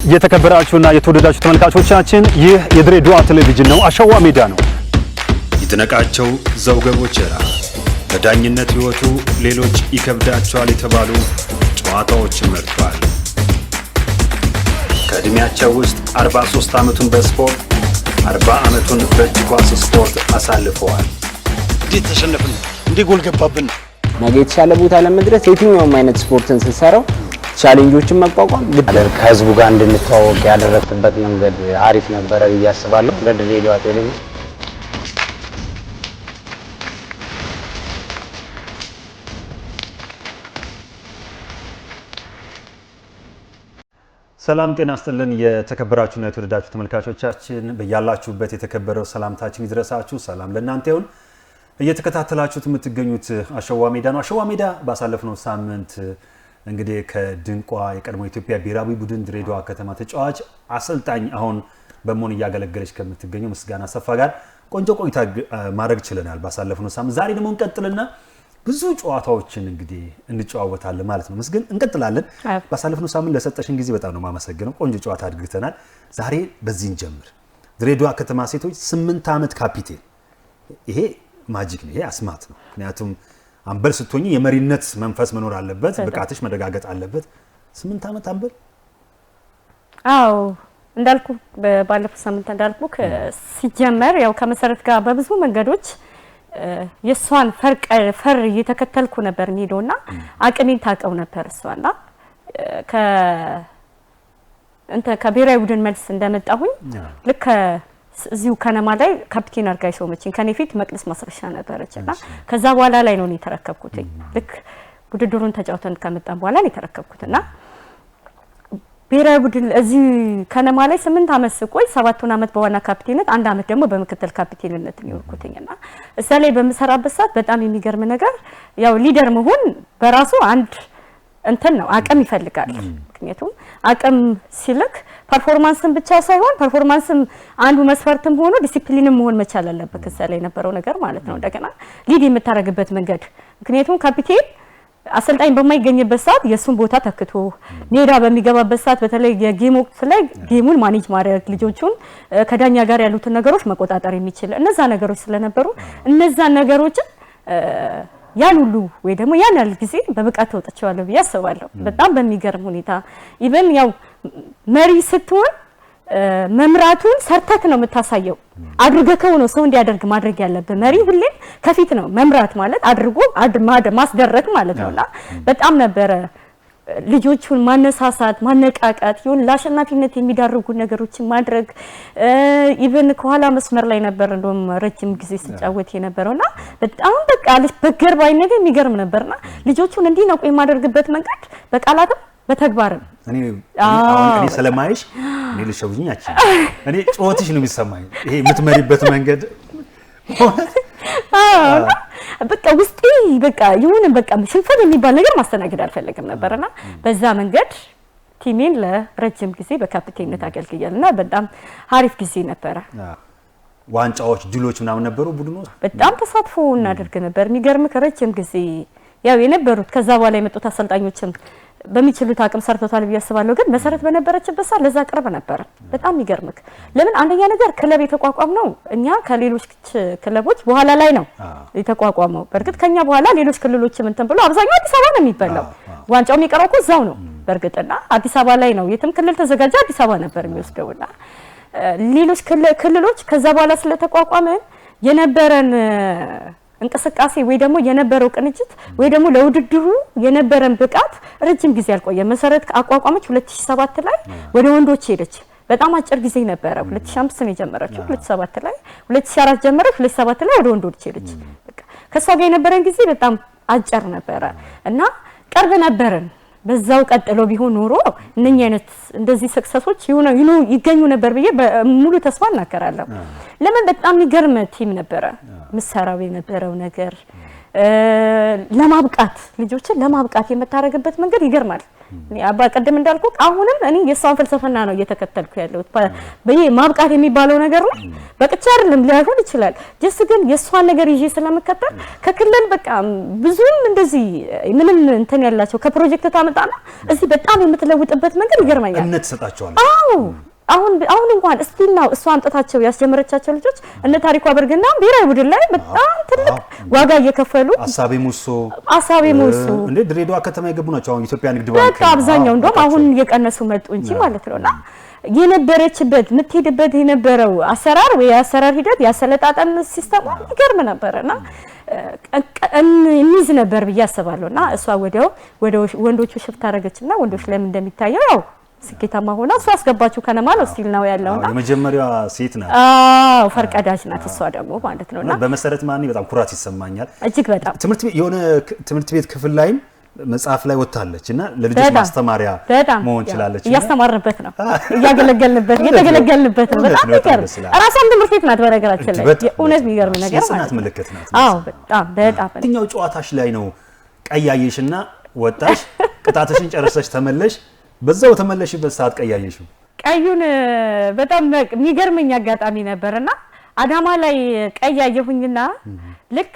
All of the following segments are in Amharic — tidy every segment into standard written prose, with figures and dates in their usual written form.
የተከበራችሁና የተወደዳችሁ ተመልካቾቻችን ይህ የድሬዳዋ ቴሌቪዥን ነው። አሸዋ ሜዳ ነው። ይድነቃቸው ዘውገ ቦቸራ በዳኝነት ህይወቱ ሌሎች ይከብዳቸዋል የተባሉ ጨዋታዎችን መርጧል። ከእድሜያቸው ውስጥ 43 ዓመቱን በስፖርት 40 ዓመቱን በእጅ ኳስ ስፖርት አሳልፈዋል። እንዴት ተሸነፍን? እንዴት ጎል ገባብን? ነገ የተሻለ ቦታ ለመድረስ የትኛውም አይነት ስፖርትን ስንሰራው ቻሌንጆችን መቋቋም ከህዝቡ ጋር እንድንተዋወቅ ያደረግንበት መንገድ አሪፍ ነበረ ብዬ አስባለሁ። ለድሬዳዋ ቴሌቪዥን ሰላም ጤና ይስጥልን። የተከበራችሁና የተወደዳችሁ ተመልካቾቻችን በያላችሁበት የተከበረው ሰላምታችን ይድረሳችሁ። ሰላም ለእናንተ ይሁን። እየተከታተላችሁት የምትገኙት አሸዋ ሜዳ ነው። አሸዋ ሜዳ ባሳለፍነው ሳምንት እንግዲህ ከድንቋ የቀድሞ ኢትዮጵያ ብሔራዊ ቡድን ድሬዳዋ ከተማ ተጫዋች አሰልጣኝ አሁን በመሆን እያገለገለች ከምትገኘው ምስጋና አሰፋ ጋር ቆንጆ ቆይታ ማድረግ ችለናል ባሳለፍነው ሳምንት። ዛሬ ደግሞ እንቀጥልና ብዙ ጨዋታዎችን እንግዲህ እንጨዋወታለን ማለት ነው። ምስግን እንቀጥላለን። ባሳለፍነው ሳምንት ለሰጠሽን ጊዜ በጣም ነው የማመሰግነው። ቆንጆ ጨዋታ አድርገናል። ዛሬ በዚህ እንጀምር። ድሬዳዋ ከተማ ሴቶች 8 ዓመት ካፒቴን። ይሄ ማጂክ ነው፣ ይሄ አስማት ነው። ምክንያቱም አምበል ስትሆኚ የመሪነት መንፈስ መኖር አለበት፣ ብቃትሽ መረጋገጥ አለበት። 8 ዓመት አምበል። አዎ እንዳልኩ ባለፈው ሳምንት እንዳልኩ ሲጀመር ያው ከመሰረት ጋር በብዙ መንገዶች የሷን ፈር እየተከተልኩ ነበር የሚሄደውና አቅሜን ታውቀው ነበር እሷና ከብሔራዊ ቡድን መልስ እንደመጣሁኝ ልክ እዚሁ ከነማ ላይ ካፒቴን አርጋይ ሾመችኝ። ከኔ ፊት መቅደስ ማስረሻ ነበረችና ከዛ በኋላ ላይ ነው የተረከብኩት። ልክ ውድድሩን ተጫውተን ከመጣን በኋላ ነው የተረከብኩትና ብሔራዊ ቡድን እዚህ ከነማ ላይ 8 ዓመት ስቆይ 7 ዓመት በዋና ካፒቴንነት 1 ዓመት ደግሞ በምክትል ካፒቴንነት ነው የወርኩትኝና እዛ ላይ በመሰራበት ሰዓት በጣም የሚገርም ነገር ያው ሊደር መሆን በራሱ አንድ እንትን ነው፣ አቅም ይፈልጋል። ምክንያቱም አቅም ሲልክ ፐርፎርማንስን ብቻ ሳይሆን ፐርፎርማንስም አንዱ መስፈርትም ሆኖ ዲሲፕሊንም መሆን መቻል አለበት። እዛ ላይ የነበረው ነገር ማለት ነው እንደገና ሊድ የምታረግበት መንገድ። ምክንያቱም ካፒቴን አሰልጣኝ በማይገኝበት ሰዓት የሱን ቦታ ተክቶ ሜዳ በሚገባበት ሰዓት በተለይ የጌም ወቅት ላይ ጌሙን ማኔጅ ማድረግ ልጆቹን ከዳኛ ጋር ያሉትን ነገሮች መቆጣጠር የሚችል እነዛ ነገሮች ስለነበሩ እነዛ ነገሮችን ያን ሁሉ ወይ ደግሞ ያን ያህል ጊዜ በብቃት ተወጥቻለሁ ብዬ አስባለሁ። በጣም በሚገርም ሁኔታ ኢቭን ያው መሪ ስትሆን መምራቱን ሰርተክ ነው የምታሳየው። አድርገከው ነው ሰው እንዲያደርግ ማድረግ ያለበት። መሪ ሁሌም ከፊት ነው። መምራት ማለት አድርጎ ማስደረግ ማለት ነውና በጣም ነበረ ልጆቹን ማነሳሳት፣ ማነቃቃት ይሁን ለአሸናፊነት የሚዳርጉ ነገሮችን ማድረግ ኢቭን ከኋላ መስመር ላይ ነበር እንደውም ረጅም ጊዜ ሲጫወት የነበረውና በጣም በቃ በገር ባይነገር የሚገርም ነበርና ልጆቹን እንዲህ ነው የማደርግበት መንገድ በቃላትም በተግባርም እኔ ስለማይሽ እኔ ልሸውኝ ያቺ እኔ ጮትሽ ነው የሚሰማኝ። ይሄ የምትመሪበት መንገድ በቃ ውስጤ በቃ ይሁን በቃ ሽንፈት የሚባል ነገር ማስተናገድ አልፈለግም ነበርና በዛ መንገድ ቲሜን ለረጅም ጊዜ በካፒቴንነት አገልግያለሁና በጣም አሪፍ ጊዜ ነበረ። ዋንጫዎች፣ ድሎች ምናምን ነበሩ። ቡድኑ በጣም ተሳትፎ እናደርግ ነበር። የሚገርም ከረጅም ጊዜ ያው የነበሩት ከዛ በኋላ የመጡት አሰልጣኞችም በሚችሉት አቅም ሰርተውታል ብዬ አስባለሁ። ግን መሰረት በነበረችበት ሰዓት ለዛ ቅርብ ነበር። በጣም ይገርምክ ለምን አንደኛ ነገር ክለብ የተቋቋመው እኛ ከሌሎች ክለቦች በኋላ ላይ ነው የተቋቋመው። በእርግጥ ከኛ በኋላ ሌሎች ክልሎችም እንትን ብሎ አብዛኛው አዲስ አበባ ነው የሚበላው። ዋንጫው የሚቀረው እኮ እዛው ነው በእርግጥና አዲስ አበባ ላይ ነው። የትም ክልል ተዘጋጀ አዲስ አበባ ነበር የሚወስደውና ሌሎች ክልሎች ከዛ በኋላ ስለተቋቋመ የነበረን እንቅስቃሴ ወይ ደግሞ የነበረው ቅንጅት ወይ ደግሞ ለውድድሩ የነበረን ብቃት ረጅም ጊዜ አልቆየ። መሰረት አቋቋመች 2007 ላይ ወደ ወንዶች ሄደች። በጣም አጭር ጊዜ ነበረ። 2005 ነው የጀመረችው፣ 2007 ላይ 2004 ጀመረች፣ 2007 ላይ ወደ ወንዶች ሄደች። በቃ ከሷ ጋር የነበረን ጊዜ በጣም አጭር ነበረ እና ቅርብ ነበርን። በዛው ቀጥሎ ቢሆን ኖሮ እነኛ አይነት እንደዚህ ሰክሰሶች ይገኙ ነበር ብዬ ሙሉ ተስፋ እናከራለሁ። ለምን በጣም የሚገርም ቲም ነበረ። ምሳራው የነበረው ነገር ለማብቃት ልጆችን ለማብቃት የምታረግበት መንገድ ይገርማል። አባ ቀደም እንዳልኩ አሁንም እኔ የሷን ፍልስፍና ነው እየተከተልኩ ያለሁት ማብቃት የሚባለው ነገር ነው በቅቻ አይደለም ሊሆን ይችላል ጀስት ግን የሷን ነገር ይዤ ስለምከተል ከክልል በቃ ብዙም እንደዚህ ምንም እንትን ያላቸው ከፕሮጀክት ታመጣና እዚህ በጣም የምትለውጥበት መንገድ ይገርመኛል እምነት ሰጣቸዋል አሁን እንኳን እስቲል ነው እሷ አምጥታቸው ያስጀመረቻቸው ልጆች እነ ታሪኩ አበርግና ብሔራዊ ቡድን ላይ በጣም ትልቅ ዋጋ እየከፈሉ አሳቤ ሙሶ እንዴ ድሬዳዋ ከተማ የገቡ ናቸው አሁን ኢትዮጵያ ንግድ ባንክ አብዛኛው እንደውም አሁን እየቀነሱ መጡ እንጂ ማለት ነውና የነበረችበት ምትሄድበት የነበረው አሰራር ወይ አሰራር ሂደት ያሰለጣጠን ሲስተም ይገርም ነበርና እንይዝ ነበር ብዬ አስባለሁና እሷ ወደ ወንዶቹ ሽፍት አደረገችና ወንዶች ላይ እንደሚታየው ያው ስኬታማ ሆና እሷ አስገባችሁ ከነማ ነው ስቲል ነው ያለውና የመጀመሪያዋ ሴት ናት ፈርቀዳጅ ናት እሷ ደግሞ ማለት ነውና በመሰረት ማን በጣም ኩራት ይሰማኛል እጅግ በጣም ትምህርት ቤት ክፍል ላይ መጽሐፍ ላይ ወጣለችና ለልጆች ማስተማሪያ መሆን ይችላልች እያስተማርንበት ነው እያገለገልንበት እየተገለገልንበት ነው በጣም ይገርም ራሷን ትምህርት ቤት ናት በነገራችን ላይ የእውነት የሚገርም ነገር ማለት ምልክት ናት በጣም የትኛው ጨዋታሽ ላይ ነው ቀያየሽና ወጣሽ ቅጣትሽን ጨርሰሽ ተመለሽ በዛው ተመለሽበት ሰዓት ቀያየሽው ቀዩን በጣም የሚገርመኝ አጋጣሚ ነበርና አዳማ ላይ ቀያየሁኝና ልክ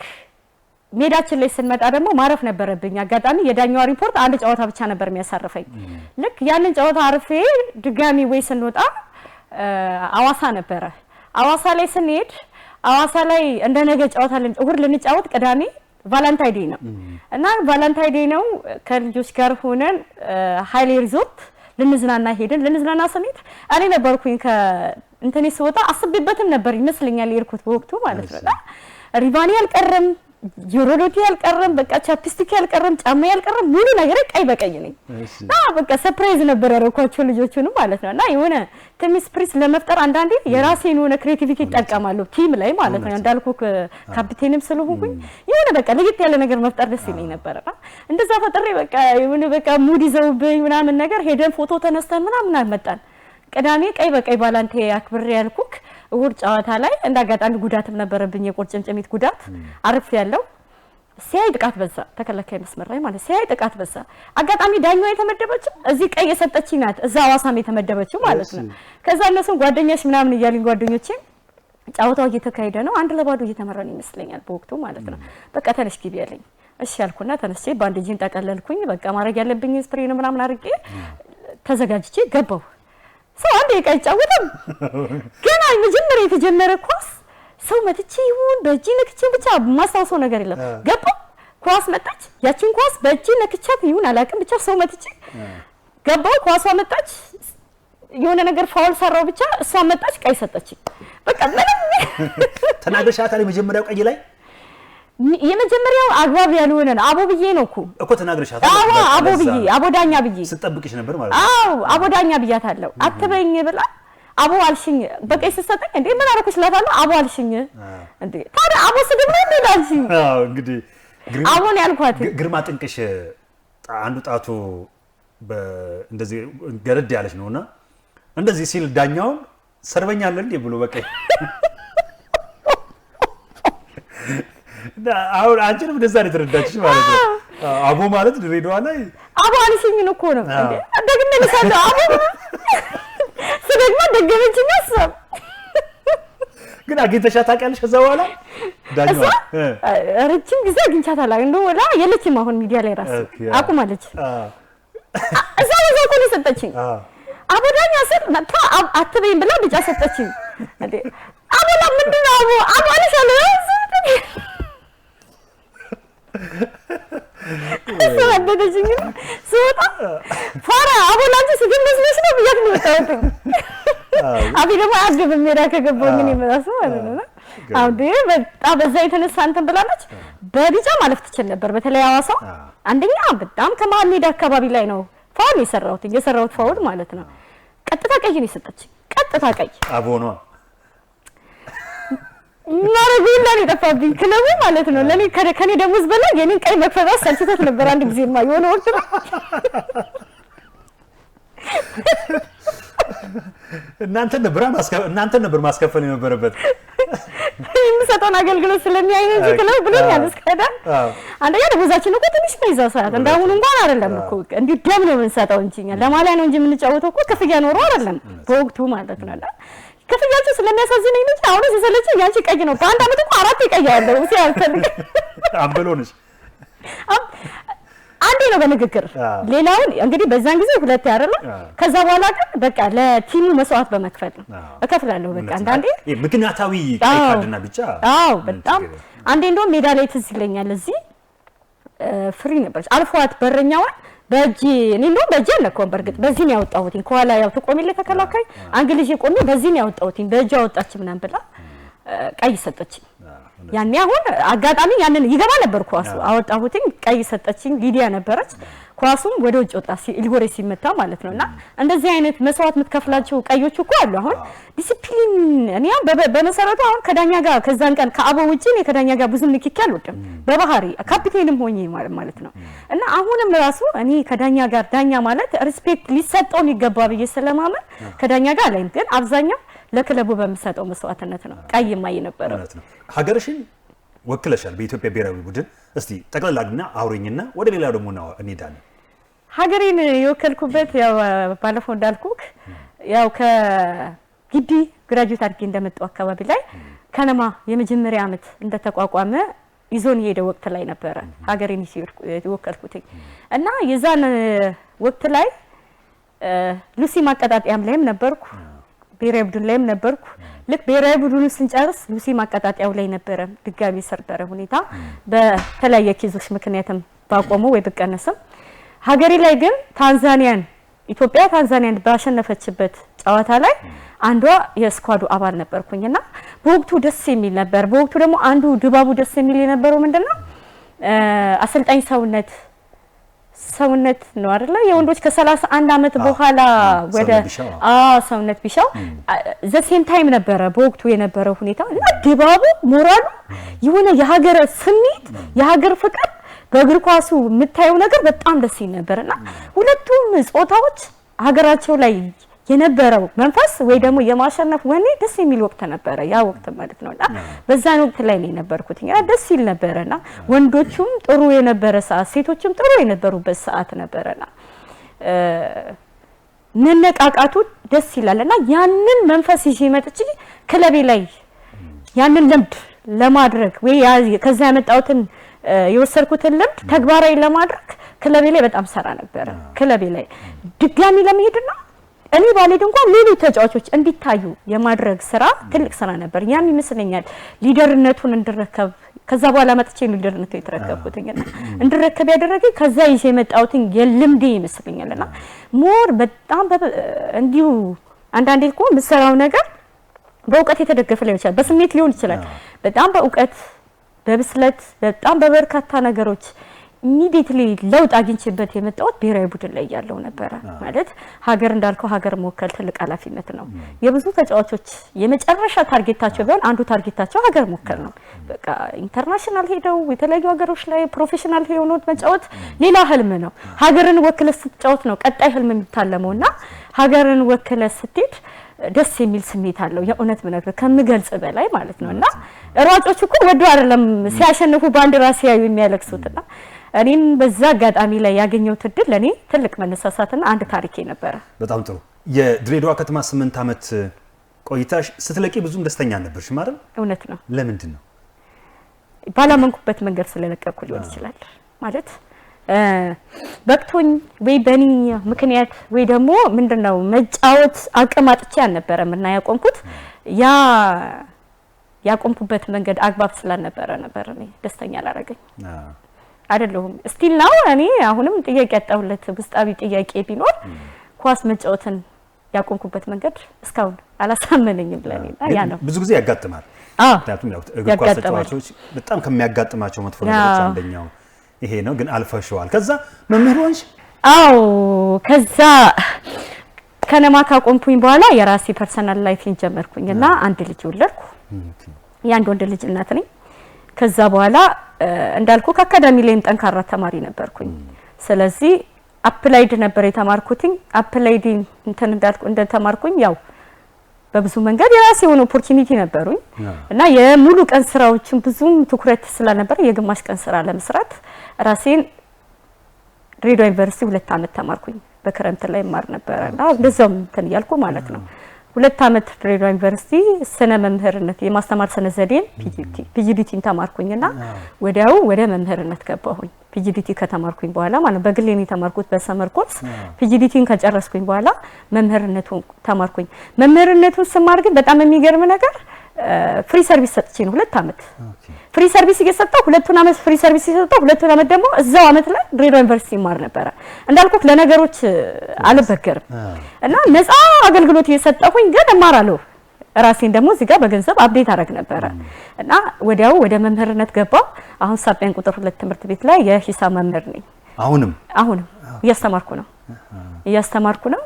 ሜዳችን ላይ ስንመጣ ደግሞ ማረፍ ነበረብኝ አጋጣሚ የዳኛዋ ሪፖርት አንድ ጨዋታ ብቻ ነበር የሚያሳርፈኝ ልክ ያንን ጨዋታ አርፌ ድጋሚ ወይ ስንወጣ አዋሳ ነበረ አዋሳ ላይ ስንሄድ አዋሳ ላይ እንደነገ ጨዋታ እሁድ ልንጫወት ቅዳሜ ቫለንታይን ዴይ ነው እና ቫለንታይን ዴይ ነው ከልጆች ጋር ሆነን ሃይሌ ሪዞርት ልንዝናና ሄድን ልንዝናና ስንሄድ እኔ ነበርኩኝ ከእንተኔ ስወጣ አስቤበትም ነበር ይመስለኛል የርኩት በወቅቱ ማለት ነው ሪቫኒ አልቀረም ጆሮዶቲ አልቀረም በቃ ቻፕስቲክ አልቀረም ጫማ አልቀረም ሙሉ ነገር ቀይ በቀይ ነኝ በቃ ሰርፕራይዝ ነበር ያረኳቸው ልጆቹን ማለት ነውና የሆነ ትንሽ ስፕሪስ ለመፍጠር አንዳንዴ የራሴን ሆነ ክሬቲቪቲ ይጠቀማሉ ቲም ላይ ማለት ነው እንዳልኩ ካፒቴንም ስለሆንኩኝ የሆነ በቃ ለየት ያለ ነገር መፍጠር ደስ ይለኝ ነበርና እንደዛ ፈጥሬ በቃ የሆነ በቃ ሙድ ይዘውብኝ ምናምን ነገር ሄደን ፎቶ ተነስተን ምናምን አመጣን ቅዳሜ ቀይ በቀይ ባላንቴ አክብሬ ያልኩክ እሁድ ጨዋታ ላይ እንዳጋጣሚ ጉዳትም ነበረብኝ የቁርጭምጭሚት ጉዳት አርፍ ያለው ሲያይ ጥቃት በዛ ተከለካይ መስመር ላይ ማለት ሲያይ ጥቃት በዛ አጋጣሚ ዳኛዋ የተመደበችው እዚህ ቀይ የሰጠችኝ ናት እዛ አዋሳም የተመደበችው ማለት ነው ከዛ እነሱም ጓደኛሽ ምናምን እያሉኝ ጓደኞቼ ጨዋታው እየተካሄደ ነው አንድ ለባዶ እየተመራን ይመስለኛል በወቅቱ ማለት ነው በቃ ተነሽ ግቢ ያለኝ እሺ ያልኩና ተነስቼ ባንዴጅን ጠቀለልኩኝ በቃ ማድረግ ያለብኝ ስፕሬን ምናምን አድርጌ ተዘጋጅቼ ገባው ሰው አንዴ ቀጫውተም ገና መጀመሪያ የተጀመረ ኳስ ሰው መጥቼ ይሁን በእጅ ነክቼ ብቻ ማስታወሰው ነገር የለም ገባ ኳስ መጣች ያቺን ኳስ በእጅ ነክቻት ይሁን አላውቅም ብቻ ሰው መጥቼ ገባው ኳሷ መጣች የሆነ ነገር ፋውል ሰራው ብቻ እሷ መጣች ቀይ ሰጠች በቃ ምንም ተናገሻታል የመጀመሪያው ቀይ ላይ የመጀመሪያው አግባብ ያልሆነ አቦብዬ ነው እኮ ተናገርሻታል አቦብዬ አቦዳኛ ብዬ ስጠብቅሽ ነበር ማለት ነው አቦዳኛ ብያታለሁ አትበይኝ ብላ አቦ አልሽኝ በቀይ ሰጠኝ እንዴ ምን አረኩሽ ላታለሁ አቦ አልሽኝ እንዴ ታዲያ አቦ ስድብ ነው እንዳልሽኝ እንግዲህ አቦን ያልኳት ግርማ ጥንቅሽ አንዱ ጣቱ እንደዚህ ገረድ ያለች ነውና እንደዚህ ሲል ዳኛውን ሰርበኛል እንዴ ብሎ በቀይ አሁን አንቺንም እንደዛ ነው የተረዳችሽ ማለት ነው አቦ ማለት ድሬዳዋ ላይ አቦ አልሽኝ እኮ ነው እንዴ ደግሜ ልሳለው አቦ ስለግማ ደገመችኝ አሰብ ግን አግኝተሻት ታውቂያለሽ ከዛ በኋላ ዳኛዋ ረጅም ጊዜ አግኝቻታለሁ እንደው ወላ የለችም አሁን ሚዲያ ላይ ራስ አቁማለች እዛ ነው ኮን ሰጠችኝ አቦ ዳኛ ስል መጣ አትበይም ብላ ብቻ ሰጠችኝ እንዴ አቦላ ምንድነው አቦ አልሻለሁ ሰላደደኝ ሰውጣ ፋራ አቦላንቺ ስግም መስለሽ ነው ብያት ነው ወጣሁት አቢ ደግሞ አግብም ሜዳ ከገባኝ እኔ መራሱ ማለት ነው አውዴ በጣም በዛ የተነሳ እንትን ብላለች በቢጫ ማለፍ ትችል ነበር በተለይ አዋሳ አንደኛ በጣም ከመሃል ሜዳ አካባቢ ላይ ነው ፋውል የሰራሁት ፋውል ማለት ነው ቀጥታ ቀይ ነው የሰጠች ቀጥታ ቀይ አቦ ነው ማረጉላን የጠፋብኝ ክለቡ ማለት ነው ለኔ ከኔ ደሞዝ በላይ የኔን ቀይ መክፈል ሰልችቶት ነበር አንድ ጊዜማ የሆነ ወቅት እናንተ ነበር ማስከፈል የነበረበት የምሰጠውን አገልግሎት ስለሚያይ እንጂ ክለብ ብሎኛል እስከዳ አንደኛ ደሞዛችን እኮ ትንሽ ነው ይዛው ሰዓት እንዳሁን እንኳን አይደለም እኮ እንዲሁ ደም ነው የምንሰጠው እንጂ ለማሊያ ነው እንጂ የምንጫወተው እኮ ክፍያ ኖሮ አይደለም በወቅቱ ማለት ነው ክፍያቸው ስለሚያሳዝነኝ ነው አሁን ሲሰለች ያንቺ ቀይ ነው በአንድ አመት እኮ 4 ቀይ ያለው ሲያልፈልግ አምበሎንሽ አንዴ ነው በንግግር ሌላውን እንግዲህ በዛን ጊዜ ሁለት ያረለ ከዛ በኋላ ግን በቃ ለቲሙ መስዋዕት በመክፈል ነው እከፍላለሁ በቃ አንዳንዴ ምክንያታዊ ቀይ ካርድና ቢጫ በጣም አንዴ እንደውም ሜዳ ላይ ትዝ ይለኛል እዚህ ፍሪ ነበርች አልፏት በረኛዋን በእጂ እኔ እንደውም በእጂ አልነካውም በርግጥ በዚህ ነው ያወጣሁት ከኋላ ያው ተቆሚለ ተከላካይ አንግሊዝ ቆሜ በዚህ ነው ያወጣሁት በእጂ አወጣች ምናምን ብላ ቀይ ሰጠችኝ ያኔ አሁን አጋጣሚ ያንን ይገባ ነበር ኳሱ አወጣሁትኝ ቀይ ሰጠችኝ ሊዲያ ነበረች ኳሱም ወደ ውጭ ወጣ ኢልጎሬ ሲመታ ማለት ነውና እንደዚህ አይነት መስዋዕት ምትከፍላቸው ቀዮች እኮ አሉ አሁን ዲሲፕሊን እኔ በመሰረቱ አሁን ከዳኛ ጋር ከዛን ቀን ከአበ ውጪ ነው ከዳኛ ጋር ብዙ ንክኪ አልወደም በባህሪ ካፒቴንም ሆኜ ማለት ነው እና አሁንም ራሱ እኔ ከዳኛ ጋር ዳኛ ማለት ሪስፔክት ሊሰጠው ይገባ ብዬ ስለማመን ከዳኛ ጋር ላይ ግን አብዛኛው ለክለቡ በሚሰጠው መስዋዕትነት ነው ቀይ ማይ ነበር ሀገርሽን ወክለሻል በኢትዮጵያ ብሔራዊ ቡድን እስቲ ጠቅላላግና አውሪኝና ወደ ሌላ ደግሞ ነው እንሄዳለን ሀገሬን የወከልኩበት ያው ባለፈው እንዳልኩክ ያው ከግቢ ግራጁዌት አድርጌ እንደመጣው አካባቢ ላይ ከነማ የመጀመሪያ አመት እንደተቋቋመ ይዞን የሄደ ወቅት ላይ ነበር ሀገሬን የወከልኩት እና የዛን ወቅት ላይ ሉሲ ማቀጣጣያም ላይም ነበርኩ ብሔራዊ ቡድን ላይም ነበርኩ ልክ ብሔራዊ ቡድኑ ስንጨርስ ሉሲ ማቀጣጣያው ላይ ነበር ድጋሚ ሰርተረ ሁኔታ በተለያየ ኬዞች ምክንያትም ባቆሙ ወይ በቀነሰም ሀገሬ ላይ ግን ታንዛኒያን ኢትዮጵያ ታንዛኒያን ባሸነፈችበት ጨዋታ ላይ አንዷ የስኳዱ አባል ነበርኩኝና በወቅቱ ደስ የሚል ነበር በወቅቱ ደግሞ አንዱ ድባቡ ደስ የሚል የነበረው ምንድነው አሰልጣኝ ሰውነት ነው አይደለ የወንዶች ከ31 አመት በኋላ ወደ ሰውነት ቢሻው ዘሴም ታይም ነበረ በወቅቱ የነበረው ሁኔታ እና ድባቡ ሞራሉ የሆነ የሀገር ስሜት የሀገር ፍቅር በእግር ኳሱ የምታየው ነገር በጣም ደስ ይል ነበርና ሁለቱም ጾታዎች ሀገራቸው ላይ የነበረው መንፈስ ወይ ደግሞ የማሸነፍ ወኔ ደስ የሚል ወቅት ነበረ ያ ወቅት ማለት ነውና በዛን ወቅት ላይ ነው ነበርኩት ያ ደስ ይል ነበርና ወንዶቹም ጥሩ የነበረ ሰዓት ሴቶችም ጥሩ የነበሩበት ሰዓት ነበርና ነነቃቃቱ ደስ ይላልና ያንን መንፈስ ይዤ መጥቼ ክለቤ ላይ ያንን ልምድ ለማድረግ ወይ ከዛ ያመጣሁትን የወሰድኩትን ልምድ ተግባራዊ ለማድረግ ክለቤ ላይ በጣም ሰራ ነበር ክለቤ ላይ ድጋሚ ለመሄድና እኔ ባለድ እንኳን ሌሎች ተጫዋቾች እንዲታዩ የማድረግ ስራ ትልቅ ስራ ነበር ያም ይመስለኛል ሊደርነቱን እንድረከብ ከዛ በኋላ መጥቼ ሊደርነቱ የተረከብኩትኝና እንድረከብ ያደረገኝ ከዛ ይዤ የመጣሁትን የልምዴ ይመስለኛልና ሞር በጣም እንዲሁ አንዳንዴ እኮ ምሰራው ነገር በእውቀት የተደገፈ ሊሆን ይችላል በስሜት ሊሆን ይችላል በጣም በእውቀት በብስለት በጣም በበርካታ ነገሮች ኢሚዲየትሊ ለውጥ አግኝቼበት የመጣሁት ብሔራዊ ቡድን ላይ ያለው ነበር ማለት ሀገር እንዳልከው ሀገር መወከል ትልቅ ኃላፊነት ነው የብዙ ተጫዋቾች የመጨረሻ ታርጌታቸው ቢሆን አንዱ ታርጌታቸው ሀገር መወከል ነው በቃ ኢንተርናሽናል ሄደው የተለያዩ ሀገሮች ላይ ፕሮፌሽናል ሆነው መጫወት ሌላ ህልም ነው ሀገርን ወክለ ስትጫወት ነው ቀጣይ ህልም የሚታለመውና ሀገርን ወክለ ስትሄድ ደስ የሚል ስሜት አለው የእውነት ምነግር ከምገልጽ በላይ ማለት ነውና ሯጮች እኮ ወዶ አይደለም ሲያሸንፉ ባንዲራ ሲያዩ የሚያለቅሱትና እኔም በዛ አጋጣሚ ላይ ያገኘው ትድል ለኔ ትልቅ መነሳሳትና አንድ ታሪክ ነበር በጣም ጥሩ የድሬዳዋ ከተማ 8 አመት ቆይታሽ ስትለቂ ብዙም ደስተኛ ነበርሽ ማለት እውነት ነው ለምንድን ነው ባላመንኩበት መንገድ ስለለቀኩ ሊሆን ይችላል ማለት በቅቶኝ ወይ በኒ ምክንያት ወይ ደግሞ ምንድነው መጫወት አቅም አጥቼ አልነበረም እና ያቆምኩት ያቆምኩበት መንገድ አግባብ ስላልነበረ ነበር እኔ ደስተኛ አላረገኝ አይደለሁም ስቲል ነው እኔ አሁንም ጥያቄ ያጣሁለት ውስጣዊ ጥያቄ ቢኖር ኳስ መጫወትን ያቆምኩበት መንገድ እስካሁን አላሳመነኝም ለኔና ያ ነው ብዙ ጊዜ ያጋጥማል ምክንያቱም ያው እግር ኳስ ተጫዋቾች በጣም ከሚያጋጥማቸው መጥፎ ነገሮች አንደኛው ይሄ ነው ግን አልፈሽዋል ከዛ መምህር ሆንሽ አው ከዛ ከነማ ካቆምኩኝ በኋላ የራሴ ፐርሰናል ላይፍን ጀመርኩኝና አንድ ልጅ ወለድኩ ያንድ ወንድ ልጅ እናት ነኝ ከዛ በኋላ እንዳልኩ ከአካዳሚ ላይም ጠንካራ ተማሪ ነበርኩኝ ስለዚህ አፕላይድ ነበር የተማርኩትኝ አፕላይድ እንትን እንዳልኩ እንደተማርኩኝ ያው በብዙ መንገድ የራሴ የሆነ ኦፖርቹኒቲ ነበሩኝ እና የሙሉ ቀን ስራዎችን ብዙም ትኩረት ስላልነበረ የግማሽ ቀን ስራ ለመስራት ራሴን ድሬዳዋ ዩኒቨርሲቲ 2 አመት ተማርኩኝ። በክረምት ላይ ማር ነበርና እንደዛው እንትን ያልኩ ማለት ነው። 2 አመት ድሬዳዋ ዩኒቨርሲቲ ስነ መምህርነት የማስተማር ስነ ዘዴን ፒጂዲቲን ተማርኩኝና ወዲያው ወደ መምህርነት ገባሁኝ። ፒጂዲቲ ከተማርኩኝ በኋላ ማለት በግሌ ነው የተማርኩት በሰመር ኮርስ። ፒጂዲቲን ከጨረስኩኝ በኋላ መምህርነቱን ተማርኩኝ። መምህርነቱን ስማር ግን በጣም የሚገርም ነገር ፍሪ ሰርቪስ ሰጥቼ ነው 2 አመት ፍሪ ሰርቪስ እየሰጠው 2 አመት ፍሪ ሰርቪስ እየሰጠው 2 አመት ደግሞ እዛው አመት ላይ ድሬዳዋ ዩኒቨርሲቲ ማር ነበር። እንዳልኩት ለነገሮች አልበገርም እና ነፃ አገልግሎት እየሰጠሁኝ ግን እማራለሁ። ራሴን ደግሞ እዚህ ጋር በገንዘብ አፕዴት አደረግ ነበር እና ወዲያው ወደ መምህርነት ገባሁ። አሁን ሳቢያን ቁጥር 2 ትምህርት ቤት ላይ የሂሳብ መምህር ነኝ። አሁንም እያስተማርኩ ነው።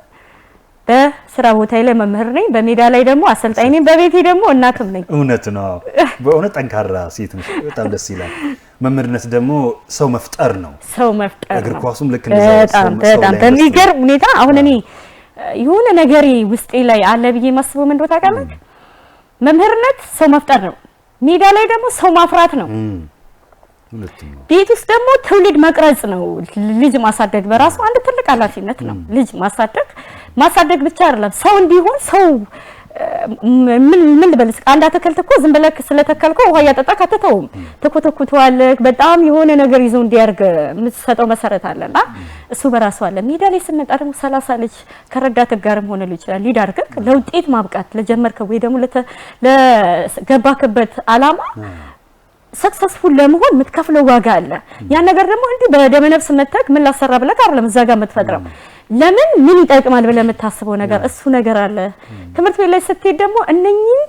በስራ ቦታዬ ላይ መምህር ነኝ፣ በሜዳ ላይ ደግሞ አሰልጣኝ ነኝ፣ በቤቴ ደግሞ እናትም ነኝ። እውነት ነው። በእውነት ጠንካራ ሴት ነሽ። በጣም ደስ ይላል። መምህርነት ደግሞ ሰው መፍጠር ነው። እግር ኳሱም ልክ በጣም በሚገርም ሁኔታ አሁን እኔ የሆነ ነገሬ ውስጤ ላይ አለ ብዬ ማስበው ምን እንደሆነ ታውቃለህ? መምህርነት ሰው መፍጠር ነው፣ ሜዳ ላይ ደግሞ ሰው ማፍራት ነው። ቤት ውስጥ ደግሞ ትውልድ መቅረጽ ነው። ልጅ ማሳደግ በራሱ አንድ ትልቅ ኃላፊነት ነው። ልጅ ማሳደግ ብቻ አይደለም፣ ሰው እንዲሆን ሰው ምን ልበልስ፣ አንድ አትክልት እኮ ዝም ብለህ ስለተከልከው ውሃ እያጠጣህ አትተውም፣ ትኮተኩተዋለህ። በጣም የሆነ ነገር ይዞ እንዲያርግ የምትሰጠው መሰረት አለና እሱ በራሱ አለ። ሜዳ ላይ ስንመጣ ደግሞ 30 ልጅ ከረዳት ጋርም ሆነ ልጅ ይችላል ሊድ አድርገህ ለውጤት ማብቃት ለጀመርከው ወይ ደግሞ ለገባክበት አላማ ሰክሰስፉል ለመሆን የምትከፍለው ዋጋ አለ። ያን ነገር ደግሞ እንዲህ በደመ ነፍስ መተክ ምን ላሰራ ብለህ አይደለም እዛ ጋር የምትፈጥረው። ለምን ምን ይጠቅማል ብለህ የምታስበው ነገር እሱ ነገር አለ። ትምህርት ቤት ላይ ስትሄድ ደግሞ እነኚህ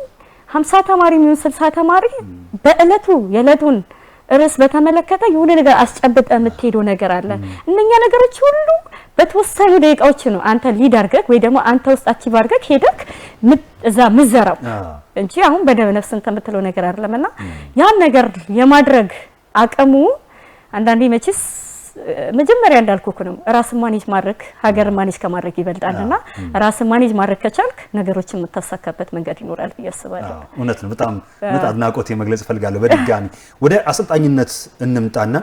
50 ተማሪ የሚሆን 60 ተማሪ በእለቱ የእለቱን ርዕስ በተመለከተ የሆነ ነገር አስጨብጠ የምትሄደው ነገር አለ። እነኛ ነገሮች ሁሉ በተወሰኑ ደቂቃዎች ነው አንተ ሊድ አድርገህ ወይ ደግሞ አንተ ውስጥ አቺቭ አድርገህ ሄደክ እዛ ምዘራው እንጂ አሁን በደመ ነፍስ የምትለው ነገር አይደለምና ያን ነገር የማድረግ አቅሙ አንዳንዴ መችስ መጀመሪያ እንዳልኩክ ነው ራስን ማኔጅ ማድረግ ሀገር ማኔጅ ከማድረግ ይበልጣልና ራስን ማኔጅ ማድረግ ከቻልክ ነገሮችን የምታሳካበት መንገድ ይኖራል ብዬ አስባለሁ። እውነት ነው። በጣም አድናቆት የመግለጽ ፈልጋለሁ። በድጋሚ ወደ አሰልጣኝነት እንምጣና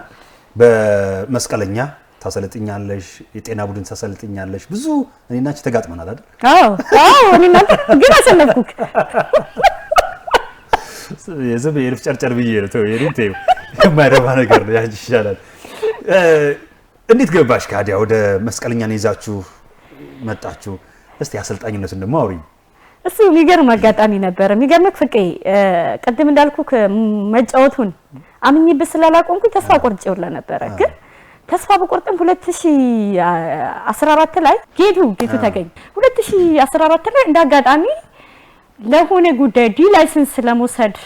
በመስቀለኛ ታሰልጥኛለሽ፣ የጤና ቡድን ታሰልጥኛለሽ። ብዙ እኔና አንቺ ተጋጥመናል አይደል? አዎ እኔና ግን አሰለፍኩክ የዘበ የልፍ ጨርጨር ብዬ ነው ተው የሪንቴው የማይረባ ነገር ነው ያንቺ ይሻላል። እንዴት ገባሽ ካዲያ ወደ መስቀለኛን ይዛችሁ መጣችሁ? እስቲ አሰልጣኝነቱን ደግሞ አውሪኝ። እሱ የሚገርም አጋጣሚ ነበር። የሚገርምክ ፍቄ ቅድም እንዳልኩክ መጫወቱን አምኜበት ስላላቆምኩኝ ተስፋ ቆርጬው ነበር። ግን ተስፋ በቆርጥም 2014 ላይ ጌቱ ተገኘ። 2014 ላይ እንዳጋጣሚ ለሆነ ጉዳይ ዲ ላይሰንስ ለመውሰድ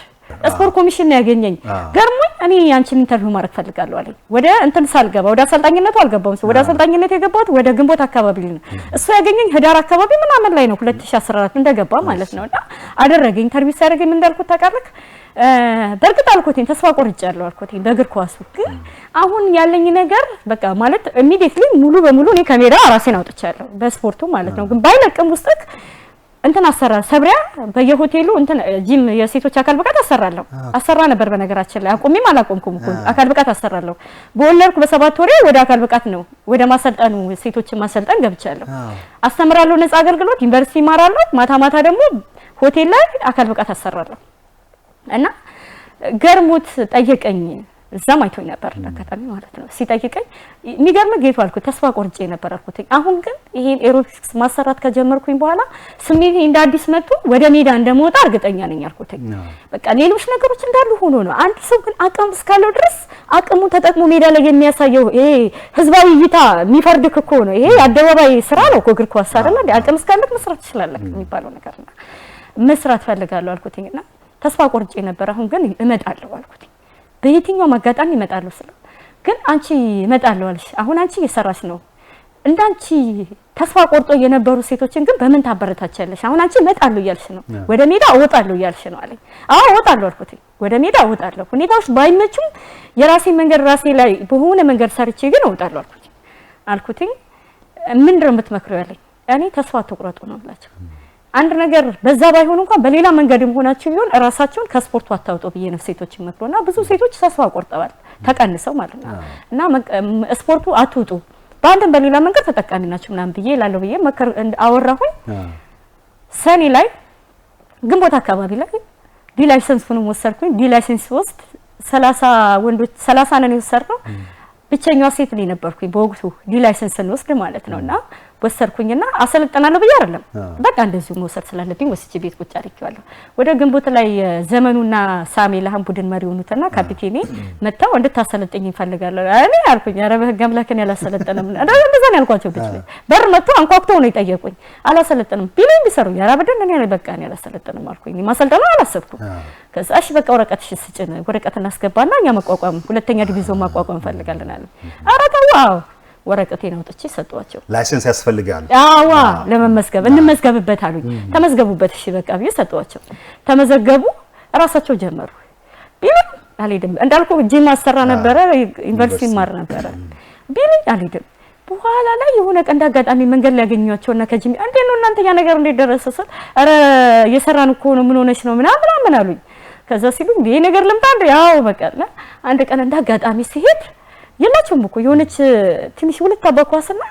ስፖርት ኮሚሽን ነው ያገኘኝ። ገርሞኝ እኔ ያንቺን ኢንተርቪው ማድረግ ፈልጋለሁ አለኝ። ወደ እንትን ሳልገባ ወደ አሰልጣኝነቱ አልገባም። ወደ አሰልጣኝነት የገባሁት ወደ ግንቦት አካባቢ ነው። እሱ ያገኘኝ ህዳር አካባቢ ምናምን ላይ ነው 2014 እንደገባ ማለት ነውና አደረገኝ። ኢንተርቪው ሲያደርገኝ ምን እንዳልኩት ታውቃለህ? በርግጥ አልኩትኝ ተስፋ ቆርጫለሁ አልኩትኝ በእግር ኳሱ። ግን አሁን ያለኝ ነገር በቃ ማለት ኢሚዲየትሊ ሙሉ በሙሉ እኔ ከሜዳ ራሴን አውጥቻለሁ በስፖርቱ ማለት ነው። ግን ባይለቅም ውስጥክ እንትን አሰራ ሰብሪያ በየሆቴሉ እንትን ጂም የሴቶች አካል ብቃት አሰራ ነበር። በነገራችን ላይ አቆሜም አላቆምኩም እኮ አካል ብቃት አሰራለሁ። በወለድኩ በ7 ወሬ ወደ አካል ብቃት ነው ወደ ማሰልጠኑ ሴቶችን ማሰልጠን ገብቻለሁ። አስተምራለሁ፣ ነፃ አገልግሎት ዩኒቨርሲቲ ማራለሁ። ማታ ደግሞ ሆቴል ላይ አካል ብቃት አሰራለሁ እና ገርሞት ጠየቀኝ። እዛም አይቶኝ ነበር አካታሚ ማለት ነው። ሲጠይቀኝ የሚገርም ጌቱ አልኩት ተስፋ ቆርጬ ነበር አልኩት። አሁን ግን ይሄን ኤሮቢክስ ማሰራት ከጀመርኩኝ በኋላ ስሜቴ እንደ አዲስ መጥቶ ወደ ሜዳ እንደምወጣ እርግጠኛ ነኝ አልኩት። በቃ ሌሎች ነገሮች እንዳሉ ሆኖ ነው። አንድ ሰው ግን አቅም እስካለው ድረስ አቅሙ ተጠቅሞ ሜዳ ላይ የሚያሳየው ይሄ ህዝባዊ እይታ የሚፈርድክ እኮ ነው። ይሄ አደባባይ ስራ ነው እኮ እግር ኳስ አይደል? አቅም እስካለክ መስራት ትችላለህ የሚባለው ነገር ነው። መስራት ፈልጋለሁ አልኩትኝና ተስፋ ቆርጬ ነበር። አሁን ግን እመጣለሁ አልኩት። በየትኛው አጋጣሚ እመጣለሁ ስለው ግን አንቺ እመጣለሁ አልሽ። አሁን አንቺ እየሰራሽ ነው። እንዳንቺ ተስፋ ቆርጦ የነበሩ ሴቶችን ግን በምን ታበረታቻለሽ? አሁን አንቺ እመጣለሁ እያልሽ ነው፣ ወደ ሜዳ እወጣለሁ እያልሽ ነው አለኝ። አዎ እወጣለሁ አልኩት። ወደ ሜዳ እወጣለሁ፣ ሁኔታዎች ባይመቹም የራሴ መንገድ ራሴ ላይ በሆነ መንገድ ሰርቼ ግን እወጣለሁ አልኩት። ምንድነው የምትመክረው ያለኝ? እኔ ተስፋ አትቁረጡ ነው ብላችሁ አንድ ነገር በዛ ባይሆን እንኳን በሌላ መንገድም ሆናችሁ ቢሆን ራሳቸውን ከስፖርቱ አታውጡ ብዬ ነው ሴቶች ይመክሩና ብዙ ሴቶች ተስፋ ቆርጠዋል ተቀንሰው ማለት ነው እና ስፖርቱ አትውጡ በአንድም በሌላ መንገድ ተጠቃሚ ናችሁ ምናምን ብዬ ላለው ብዬ መከር አወራሁኝ ሰኔ ላይ ግንቦት አካባቢ ላይ ዲ ላይሰንሱን ወሰድኩኝ ዲ ላይሰንስ ወስድ 30 ወንዶች 30 ነን የወሰድነው ብቸኛዋ ሴት ላይ ነበርኩኝ በወቅቱ ዲ ላይሰንስን ወስድ ማለት ነውና ወሰድኩኝና አሰልጠናለሁ ብዬ አይደለም በቃ እንደዚሁ መውሰድ ስላለብኝ ወስጄ ቤት ቁጭ አድርጌዋለሁ ወደ ግንቦት ላይ ዘመኑና ሳሙኤል አሁን ቡድን መሪ ሆኑትና ካፒቴኔ መጣው እንድታሰለጥኝ ይፈልጋለሁ እኔ አልኩኝ ኧረ በህግ አምላክን ያላሰለጠንም እንደዛ ነው ያልኳቸው ልጅ በር መጥቶ አንኳኩተው ነው የጠየቁኝ አላሰለጠንም ቢለኝ ቢሰሩኝ ኧረ በደን እኔ በቃ እኔ አላሰለጠንም አልኩኝ ማሰልጠኑ አላሰብኩም ከዛ እሺ በቃ ወረቀትሽ ስጭን ወረቀት እናስገባና እኛ መቋቋም ሁለተኛ ዲቪዚዮን ማቋቋም ፈልጋለን አለ ኧረ ተው ወረቀቴን አውጥቼ ሰጧቸው ላይሰንስ ያስፈልጋል አዋ ለመመስገብ እንመስገብበት አሉኝ ተመዝገቡበት እሺ በቃ ብዬ ሰጧቸው ተመዘገቡ ራሳቸው ጀመሩ ቢልም አልሄድም እንዳልኩ ጂም አሰራ ነበር ዩኒቨርሲቲ ማር ነበር ቢልም አልሄድም በኋላ ላይ የሆነ ቀን እንዳጋጣሚ መንገድ ላይ ያገኘኋቸውና ከጂም እንዴ ነው እናንተ ያ ነገር እንዴት ደረሰሰ አረ የሰራን እኮ ነው ምን ሆነሽ ነው ምናምን አሉኝ ከዛ ሲሉኝ ይሄ ነገር ልምጣ እንዴ ያው በቃ አንድ ቀን እንዳጋጣሚ ሲሄድ የላችሁም እኮ የሆነች ትንሽ ሁለት አባኳስና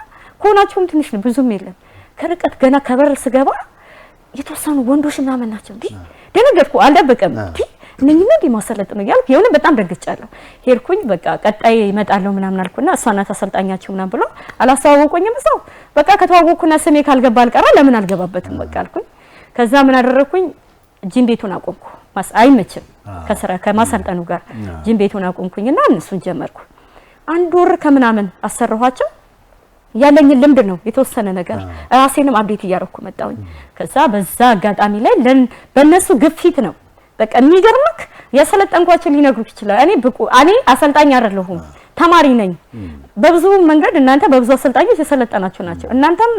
ሆናችሁም ትንሽ ነው ብዙም የለም ከርቀት ገና ከበር ስገባ የተወሰኑ ወንዶች ምናምን ናቸው እንዴ ደነገጥኩ አልደበቀም እንዴ እነኚህ ነው ማሰለጥ ነው ያልኩ የሆነ በጣም ደንግጫለሁ ሄድኩኝ በቃ ቀጣይ እመጣለሁ ምናምን አልኩና እሷና ተሰልጣኛችሁ ምናምን ብሎ አላስተዋወቁኝም እዛው በቃ ከተዋወቁና ስሜ ካልገባ አልቀራ ለምን አልገባበትም በቃ አልኩኝ ከዛ ምን አደረኩኝ ጂም ቤቱን አቆምኩ አይመችም ከስራ ከማሰልጠኑ ጋር ጂም ቤቱን አቆምኩኝና እነሱን ጀመርኩ አንድ ወር ከምናምን አሰራኋቸው ያለኝ ልምድ ነው የተወሰነ ነገር ራሴንም አፕዴት እያረኩ መጣሁኝ ከዛ በዛ አጋጣሚ ላይ በእነሱ ግፊት ነው በቃ የሚገርምክ ያሰለጠንኳቸው ሊነግሩክ ይችላል እኔ አሰልጣኝ አይደለሁም ተማሪ ነኝ በብዙ መንገድ እናንተ በብዙ አሰልጣኞች የሰለጠናችሁ ናቸው እናንተም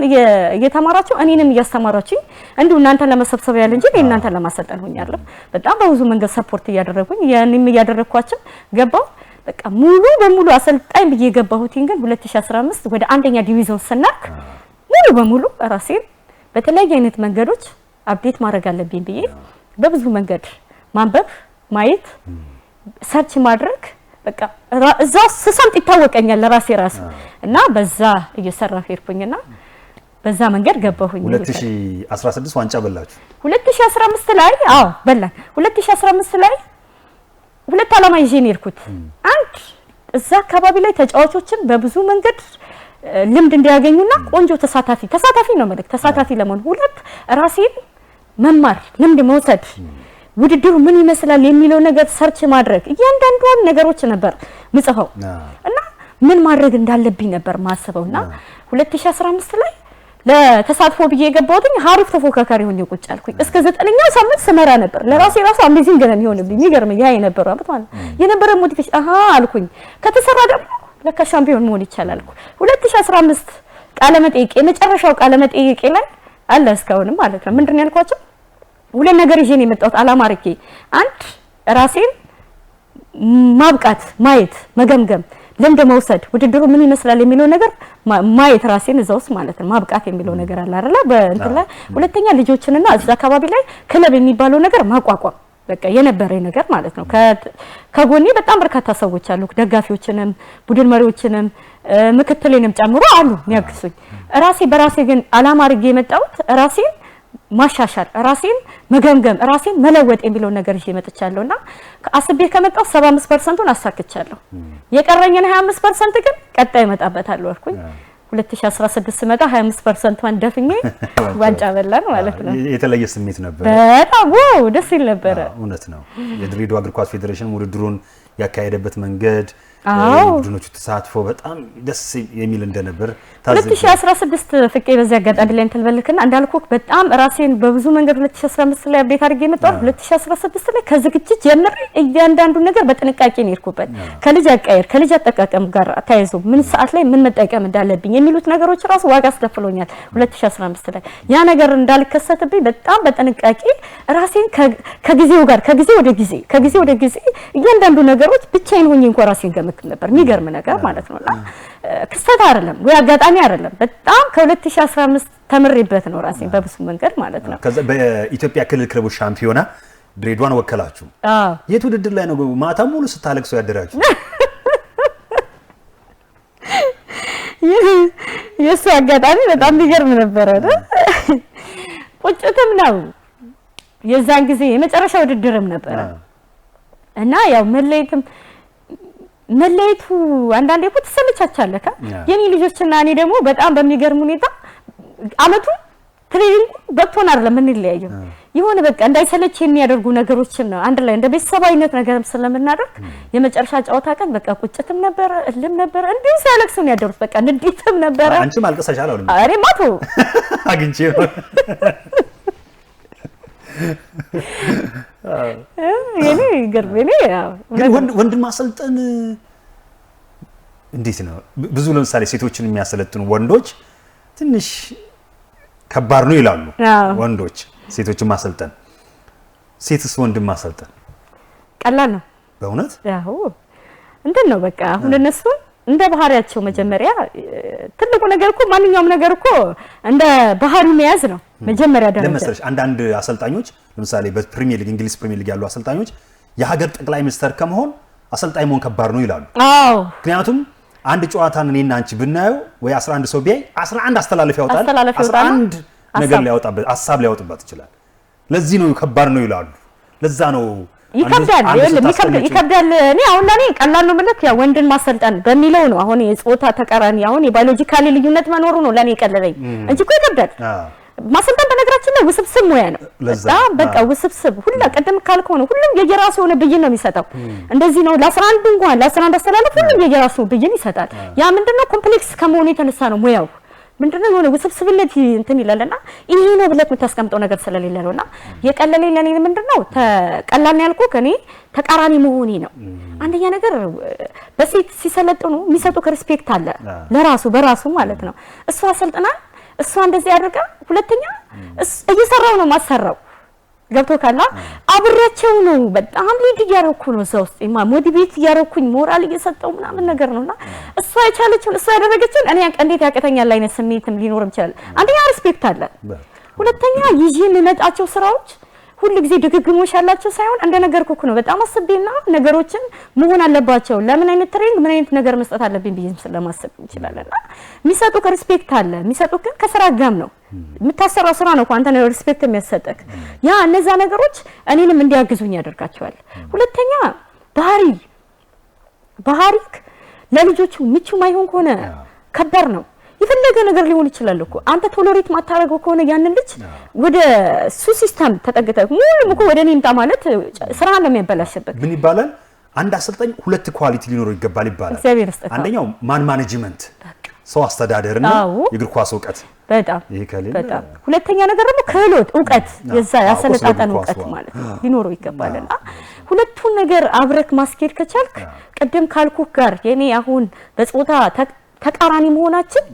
እየተማራችሁ እኔንም እያስተማራችሁ እንዴ እናንተን ለመሰብሰብ ያለ እንጂ እናንተን ለማሰልጠን ሆኛለሁ በጣም በብዙ መንገድ ሰፖርት እያደረኩኝ ያንንም እያደረኳቸው ገባው በቃ ሙሉ በሙሉ አሰልጣኝ ብዬ ገባሁት ግን 2015 ወደ አንደኛ ዲቪዚዮን ስናክ ሙሉ በሙሉ ራሴን በተለያየ አይነት መንገዶች አፕዴት ማድረግ አለብኝ ብዬ በብዙ መንገድ ማንበብ ማየት ሰርች ማድረግ በቃ እዛ ስሰምጥ ይታወቀኛል ለራሴ ራስ እና በዛ እየሰራ ሄድኩኝና በዛ መንገድ ገባሁኝ 2016 ዋንጫ በላችሁ 2015 ላይ አዎ በላን 2015 ላይ ሁለት አላማ ይዤ ነው የሄድኩት አንድ እዛ አካባቢ ላይ ተጫዋቾችን በብዙ መንገድ ልምድ እንዲያገኙና ቆንጆ ተሳታፊ ነው ማለት ተሳታፊ ለመሆን ሁለት ራሴን መማር ልምድ መውሰድ ውድድሩ ምን ይመስላል የሚለው ነገር ሰርች ማድረግ እያንዳንዱን ነገሮች ነበር ምጽፈው እና ምን ማድረግ እንዳለብኝ ነበር ማሰበውና 2015 ላይ ለተሳትፎ ብዬ የገባሁትኝ ሀሪፍ ተፎካካሪ ሆኜ ቁጭ አልኩኝ እስከ 9ኛው ሳምንት ስመራ ነበር ለራሴ ራሱ አሜዚንግ ነው የሚሆንብኝ የሚገርም ያ የነበረው አመት ማለት የነበረ ሞቲቬሽን አልኩኝ ከተሰራ ደግሞ ለካ ሻምፒዮን መሆን ይቻላል አልኩ 2015 ቃለ መጠይቅ የመጨረሻው ቃለ መጠይቅ ላይ አለ እስካሁንም ማለት ነው ምንድነው ያልኳቸው ሁለት ነገር ይዤ ነው የመጣሁት አላማ አርኬ አንድ ራሴን ማብቃት ማየት መገምገም ልምድ መውሰድ ውድድሩ ምን ይመስላል የሚለው ነገር ማየት ራሴን እዛውስ ማለት ነው ማብቃት የሚለው ነገር አለ አይደል በእንትን ላይ ሁለተኛ ልጆችንና እዛ አካባቢ ላይ ክለብ የሚባለው ነገር ማቋቋም በቃ የነበረ ነገር ማለት ነው ከጎኔ በጣም በርካታ ሰዎች አሉ ደጋፊዎችንም ቡድን መሪዎችንም ምክትሌንም ጨምሮ አሉ የሚያግዙኝ ራሴ በራሴ ግን አላማ አርጌ የመጣሁት ራሴን ማሻሻል ራሴን መገምገም ራሴን መለወጥ የሚለው ነገር ይዤ መጥቻለሁና አስቤ ከመጣው 75%ን አሳክቻለሁ የቀረኝን 25% ግን ቀጣይ መጣበታለሁ አልኩኝ 2016 ስመጣ 25%ን ደፍኜ ዋንጫ በላን ማለት ነው የተለየ ስሜት ነበር በጣም ዋው ደስ ይል ነበር እውነት ነው የድሬዳዋ እግር ኳስ ፌዴሬሽን ውድድሩን ያካሄደበት መንገድ ቡድኖቹ ተሳትፎ በጣም ደስ የሚል እንደነበር 2016 ፍቄ በዚያ አጋጣሚ ላይ እንተልበልከና እንዳልኩክ በጣም ራሴን በብዙ መንገድ 2015 ላይ አፕዴት አድርጌ መጣሁ 2016 ላይ ከዝግጅት ጀምሬ እያንዳንዱ ነገር በጥንቃቄ ነው የሄድኩበት ከልጅ አቀየር ከልጅ አጠቃቀም ጋር ታይዞ ምን ሰዓት ላይ ምን መጠቀም እንዳለብኝ የሚሉት ነገሮች ራሱ ዋጋ አስከፍሎኛል 2015 ላይ ያ ነገር እንዳልከሰትብኝ በጣም በጥንቃቄ ራሴን ከጊዜው ጋር ከጊዜ ወደ ጊዜ እያንዳንዱ ነገሮች ብቻዬን ሆኜ እንኳን ራሴን ገምክ ነበር የሚገርም ነገር ማለት ነውና ክስተት አይደለም ወይ አጋጣሚ አይደለም በጣም ከ2015 ተምሬበት ነው ራሴን በብዙ መንገድ ማለት ነው። ከዛ በኢትዮጵያ ክልል ክለቦች ሻምፒዮና ድሬዳዋን ወከላችሁ። የት ውድድር ላይ ነው ማታ ሙሉ ስታለቅሰው ያደራችሁ? የሱ አጋጣሚ በጣም ሊገርም ነበር አይደል? ቁጭትም ነው የዛን ጊዜ የመጨረሻ ውድድርም ነበር እና ያው መለየቱ አንዳንዴ እኮ ተሰልቻቻለካ የኔ ልጆችና እኔ ደግሞ በጣም በሚገርም ሁኔታ አመቱ ትሬኒንግ በቶን አይደለም የምንለያየው የሆነ በቃ እንዳይሰለች የሚያደርጉ ነገሮችን ነው አንድ ላይ እንደ ቤተሰባዊነት ነገርም ስለምናደርግ የመጨረሻ ጨዋታ ቀን በቃ ቁጭትም ነበር እልም ነበር እንዲሁ ሲያለቅሱ ነው ያደሩት በቃ ንዴትም ነበር። አንቺም አልቀሰሻል አሁን? አሬ ማቶ አግኝቼ የኔ ገርበኔ ግን ወንድ ማሰልጠን እንዴት ነው? ብዙ ለምሳሌ ሴቶችን የሚያሰለጥኑ ወንዶች ትንሽ ከባድ ነው ይላሉ ወንዶች ሴቶችን ማሰልጠን። ሴትስ ወንድም ማሰልጠን ቀላል ነው በእውነት? ያው እንዴት ነው በቃ አሁን እነሱ እንደ ባህሪያቸው መጀመሪያ ትልቁ ነገር እኮ ማንኛውም ነገር እኮ እንደ ባህሪው መያዝ ነው መጀመሪያ ደረጃ። ለምሳሌ አንዳንድ አሰልጣኞች ለምሳሌ በፕሪሚየር ሊግ እንግሊዝ ፕሪሚየር ሊግ ያሉ አሰልጣኞች የሀገር ጠቅላይ ሚኒስትር ከመሆን አሰልጣኝ መሆን ከባድ ነው ይላሉ። አዎ ምክንያቱም አንድ ጨዋታን እኔና አንቺ ብናየው ወይ 11 ሰው ቢያይ 11 አስተላለፍ ያወጣል 11 ነገር ሊያወጣበት ሐሳብ ሊያወጣበት ይችላል። ለዚህ ነው ከባድ ነው ይላሉ። ለዛ ነው ይከብዳል። እኔ አሁን ለኔ ቀላል ነው ማለት ያው ወንድን ማሰልጠን በሚለው ነው። አሁን የጾታ ተቃራኒ አሁን የባዮሎጂካሊ ልዩነት መኖሩ ነው ለኔ ቀለለኝ እንጂ እኮ ይከብዳል። ማሰልጠን በነገራችን ላይ ውስብስብ ሙያ ነው። በቃ ውስብስብ ሁላ ቀደም ካልከው ነው ሁሉም የየራሱ የሆነ ብይን ነው የሚሰጠው። እንደዚህ ነው ለ11 እንኳን ለ11 አስተላለፍ ሁሉም የየራሱ ብይን ይሰጣል። ያ ምንድነው ኮምፕሌክስ ከመሆኑ የተነሳ ነው ሙያው ምንድነው የሆነ ውስብስብነት እንትን ይላልና ይሄ ነው ብለህ የምታስቀምጠው ነገር ስለሌለ ነውና የቀለለኝ ለኔ ምንድነው ተቀላል ነው ያልኩህ እኔ ተቃራኒ መሆኔ ነው። አንደኛ ነገር በሴት ሲሰለጥኑ የሚሰጡት ሪስፔክት አለ ለራሱ በራሱ ማለት ነው። እሷ አሰልጥና እሷ እንደዚህ ያደርጋ ሁለተኛ እየሰራው ነው ማሰራው ገብቶ ካላ አብሬያቸው ነው በጣም ሊድ ያረኩ ነው እዛው ውስጥ ሞቲቬት ያረኩኝ ሞራል እየሰጠው ምናምን ነገር ነውና እሷ የቻለችው እሷ ያደረገችን እኔ እንዴት ያቀተኛል አይነት ስሜትም ሊኖርም ይችላል። አንደኛ ሪስፔክት አለ። ሁለተኛ ይዤ የምመጣቸው ስራዎች ሁሉ ጊዜ ድግግሞሽ ያላቸው ሳይሆን እንደ ነገር ኮኩ ነው በጣም አስቤና ነገሮችን መሆን አለባቸው። ለምን አይነት ትሬኒንግ ምን አይነት ነገር መስጠት አለብኝ ብዬም ስለማሰብ እንችላልና የሚሰጡ ከሪስፔክት አለ የሚሰጡ ግን ከስራ ጋም ነው የምታሰራው ስራ ነው አንተ ነው ሪስፔክት የሚያሰጠክ ያ እነዛ ነገሮች እኔንም እንዲያግዙኝ ያደርጋቸዋል። ሁለተኛ ባህሪክ ለልጆቹ ምቹ ማይሆን ከሆነ ከባድ ነው። የፈለገ ነገር ሊሆን ይችላል እኮ አንተ ቶሎሬት ማታረገው ከሆነ ያንን ልጅ ወደ ሱ ሲስተም ተጠግተህ ሙሉ እኮ ወደ እኔ ይምጣ ማለት ስራ ነው የሚያበላሽበት። ምን ይባላል? አንድ አሰልጣኝ ሁለት ኳሊቲ ሊኖረው ይገባል ይባላል። አንደኛው ማን ማኔጅመንት ሰው አስተዳደርና የእግር ኳስ ዕውቀት በጣም ሁለተኛ ነገር ደግሞ ክህሎት ዕውቀት የዛ ያሰለጣጠን ዕውቀት ማለት ሊኖረው ይገባልና ሁለቱን ነገር አብረክ ማስኬድ ከቻልክ ቀደም ካልኩህ ጋር የኔ አሁን በጾታ ተቃራኒ መሆናችን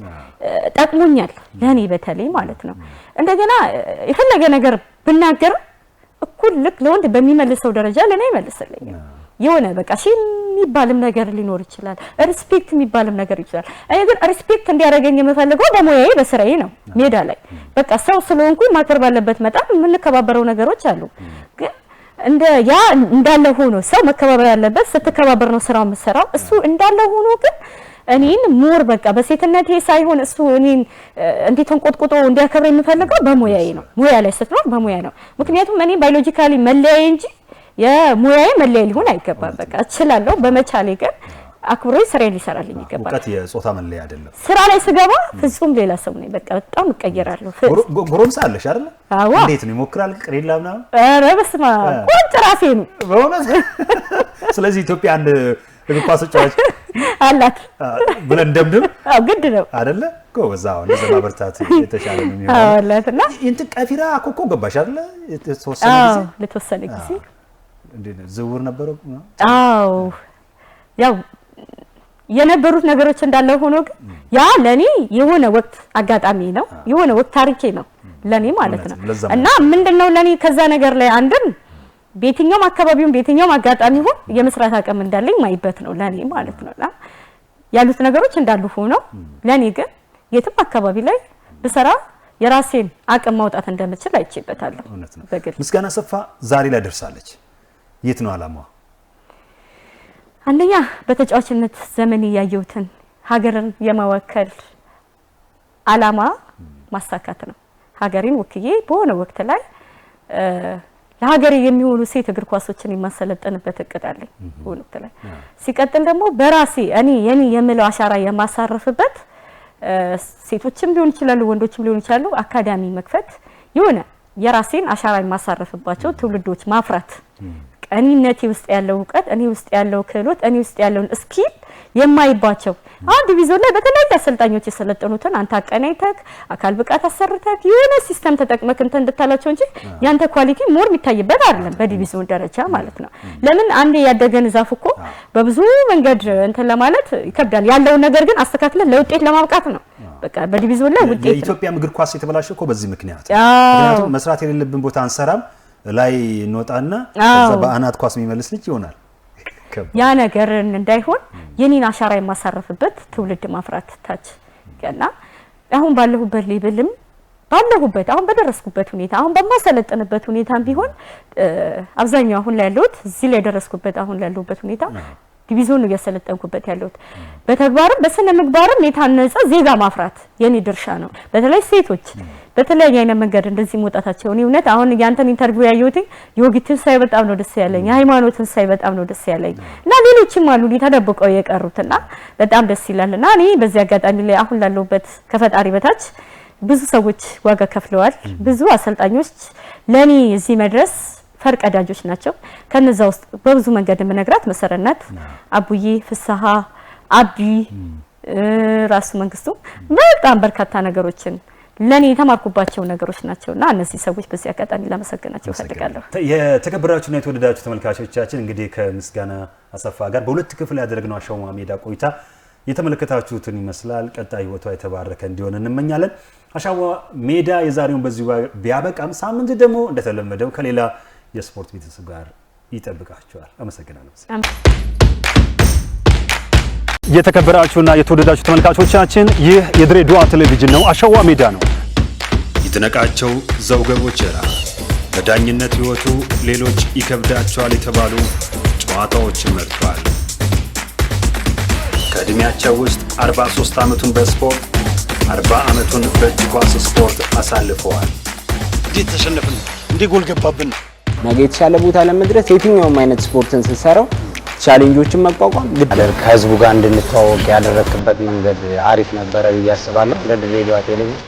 ጠቅሞኛል ለኔ በተለይ ማለት ነው። እንደገና የፈለገ ነገር ብናገር እኩል ልክ ለወንድ በሚመልሰው ደረጃ ለኔ ይመልስልኝ የሆነ በቃ የሚባልም ነገር ሊኖር ይችላል ሪስፔክት የሚባልም ነገር ይችላል። እኔ ግን ሪስፔክት እንዲያደርገኝ የምፈልገው በሙያዬ በስራዬ ነው። ሜዳ ላይ በቃ ሰው ስለሆንኩኝ ማክበር ባለበት መጣን የምንከባበረው ነገሮች አሉ። ግን ያ እንዳለ ሆኖ ሰው መከባበር ያለበት ስትከባበር ነው ስራው የምትሰራው። እሱ እንዳለ ሆኖ ግን እኔን ሞር በቃ በሴትነቴ ሳይሆን እሱ እኔን እንዴት እንቆጥቆጦ እንዲያከብረኝ የምፈልገው በሙያዬ ነው። ሙያ ላይ ስትኖር በሙያ ነው። ምክንያቱም እኔ ባዮሎጂካሊ መለያዬ እንጂ የሙያዬ መለያ ሊሆን አይገባም። በቃ እችላለሁ በመቻሌ ግን አክብሮኝ ስራዬን ሊሰራልኝ ይገባል። ዕውቀት የጾታ መለያ አይደለም። ስራ ላይ ስገባ ፍጹም ሌላ ሰው ነኝ። በቃ በጣም እቀየራለሁ። ጎረምሳ አለሽ አይደል? እንዴት ነው ይሞክራል? ቅሬላ ምናምን? ኧረ በስመ አብ ቆንጆ ራሴ ነው በእውነት። ስለዚህ ኢትዮጵያ አንድ እግር ኳስ ተጫዋች አላት ብለን ደምድም ግድ ነው አይደለ? ጎበዛው እንደዛ ማበርታት የተሻለ ነው የሚሆነው። አላትና እንት ቀፊራ ኮኮ ገባሽ አይደለ? ለተወሰነ ጊዜ እንዴት ዝውውር ነበረው? አዎ ያው የነበሩት ነገሮች እንዳለ ሆኖ ግን ያ ለኔ የሆነ ወቅት አጋጣሚ ነው የሆነ ወቅት ታሪኬ ነው ለኔ ማለት ነው። እና ምንድነው ለኔ ከዛ ነገር ላይ አንድም ቤተኛው አካባቢውን ቤተኛው አጋጣሚ ሆኖ የመስራት አቅም እንዳለኝ ማይበት ነው ለኔ ማለት ነውና ያሉት ነገሮች እንዳሉ ሆኖ ለኔ ግን የትም አካባቢ ላይ በሰራ የራሴን አቅም ማውጣት እንደምችል አይቼበታለሁ። በግል ምስጋና አሰፋ ዛሬ ላይ ደርሳለች። የት ነው አላማዋ? አንደኛ በተጫዋችነት ዘመን ያየሁትን ሀገርን የመወከል አላማ ማሳካት ነው። ሀገሬን ወክዬ በሆነ ወቅት ላይ ለሀገሬ የሚሆኑ ሴት እግር ኳሶችን የማሰለጥንበት እቅድ አለኝ በሆነ ወቅት ላይ። ሲቀጥል ደግሞ በራሴ የኔ የምለው አሻራ የማሳረፍበት ሴቶችም ሊሆን ይችላሉ ወንዶችም ሊሆን ይችላሉ አካዳሚ መክፈት የሆነ የራሴን አሻራ የማሳረፍባቸው ትውልዶች ማፍራት እኔነቴ ውስጥ ያለው ዕውቀት እኔ ውስጥ ያለው ክህሎት እኔ ውስጥ ያለውን ስኪል የማይባቸው አንድ ዲቪዥን ላይ በተለያየ አሰልጣኞች የሰለጠኑትን አንተ አቀናይተህ አካል ብቃት አሰርተህ የሆነ ሲስተም ተጠቅመህ እንትን እንድታላቸው እንጂ ያንተ ኳሊቲ ሞር የሚታይበት አይደለም በዲቪዥን ደረጃ ማለት ነው። ለምን አንዴ ያደገን ዛፍ እኮ በብዙ መንገድ እንትን ለማለት ይከብዳል። ያለውን ነገር ግን አስተካክለን ለውጤት ለማብቃት ነው። በቃ በዲቪዥን ላይ ውጤት የኢትዮጵያ እግር ኳስ የተበላሸው እኮ በዚህ ምክንያት ምክንያቱም መስራት የሌለብን ቦታ አንሰራም ላይ እንወጣና ከዛ በአናት ኳስ የሚመልስ ልጅ ይሆናል። ያ ነገር እንዳይሆን የኔን አሻራ የማሳረፍበት ትውልድ ማፍራት ታች ገና አሁን ባለሁበት ሌቭልም ባለሁበት አሁን በደረስኩበት ሁኔታ አሁን በማሰለጥንበት ሁኔታም ቢሆን አብዛኛው አሁን ላይ ያለሁት እዚህ ላይ ደረስኩበት አሁን ላይ ያለሁበት ሁኔታ ዲቪዥን ነው ያሰለጠንኩበት ያለሁት በተግባርም በስነ ምግባርም የታነጸ ዜጋ ማፍራት የኔ ድርሻ ነው። በተለይ ሴቶች በተለያየ አይነት መንገድ እንደዚህ መውጣታቸው እኔ እውነት አሁን ያንተን ኢንተርቪው ያየሁት የወጊትን ሳይ በጣም ነው ደስ ያለኝ፣ ሃይማኖትን ሳይ በጣም ነው ደስ ያለኝ እና ሌሎችም አሉ ተደብቀው የቀሩትና በጣም ደስ ይላልና እኔ በዚህ አጋጣሚ ላይ አሁን ላለሁበት ከፈጣሪ በታች ብዙ ሰዎች ዋጋ ከፍለዋል። ብዙ አሰልጣኞች ለኔ እዚህ መድረስ ፈርቀዳጆች ናቸው። ከነዛ ውስጥ በብዙ መንገድ የምነግራት መሰረነት አቡዬ ፍስሃ አቢ ራሱ መንግስቱ በጣም በርካታ ነገሮችን ለኔ የተማርኩባቸው ነገሮች ናቸውና እነዚህ ሰዎች በዚህ አጋጣሚ ለማመሰግናቸው ፈልጋለሁ። የተከበራችሁና የተወደዳችሁ ተመልካቾቻችን እንግዲህ ከምስጋና አሰፋ ጋር በሁለት ክፍል ያደረግነው አሸዋ ሜዳ ቆይታ የተመለከታችሁትን ይመስላል። ቀጣይ ህይወቷ የተባረከ እንዲሆን እንመኛለን። አሸዋ ሜዳ የዛሬውን በዚህ ቢያበቃም ሳምንት ደግሞ እንደተለመደው ከሌላ የስፖርት ቤተሰብ ጋር ይጠብቃችኋል። አመሰግናለሁ። የተከበራችሁና የተወደዳችሁ ተመልካቾቻችን ይህ የድሬዳዋ ቴሌቪዥን ነው። አሸዋ ሜዳ ነው። ይድነቃቸው ዘውገ ቦቸራ በዳኝነት ህይወቱ ሌሎች ይከብዳቸዋል የተባሉ ጨዋታዎችን መርጧል። ከእድሜያቸው ውስጥ 43 ዓመቱን በስፖርት 40 ዓመቱን በእጅ ኳስ ስፖርት አሳልፈዋል። እንዴት ተሸነፍን? እንዴት ጎል ገባብን? ነገ የተሻለ ቦታ ለመድረስ የትኛውም አይነት ስፖርትን ስትሰራው ቻሌንጆችን መቋቋም ግድ ከህዝቡ ጋር እንድንተዋወቅ ያደረክበት መንገድ አሪፍ ነበረ ብዬ አስባለሁ። ለድሬዳዋ ቴሌቪዥን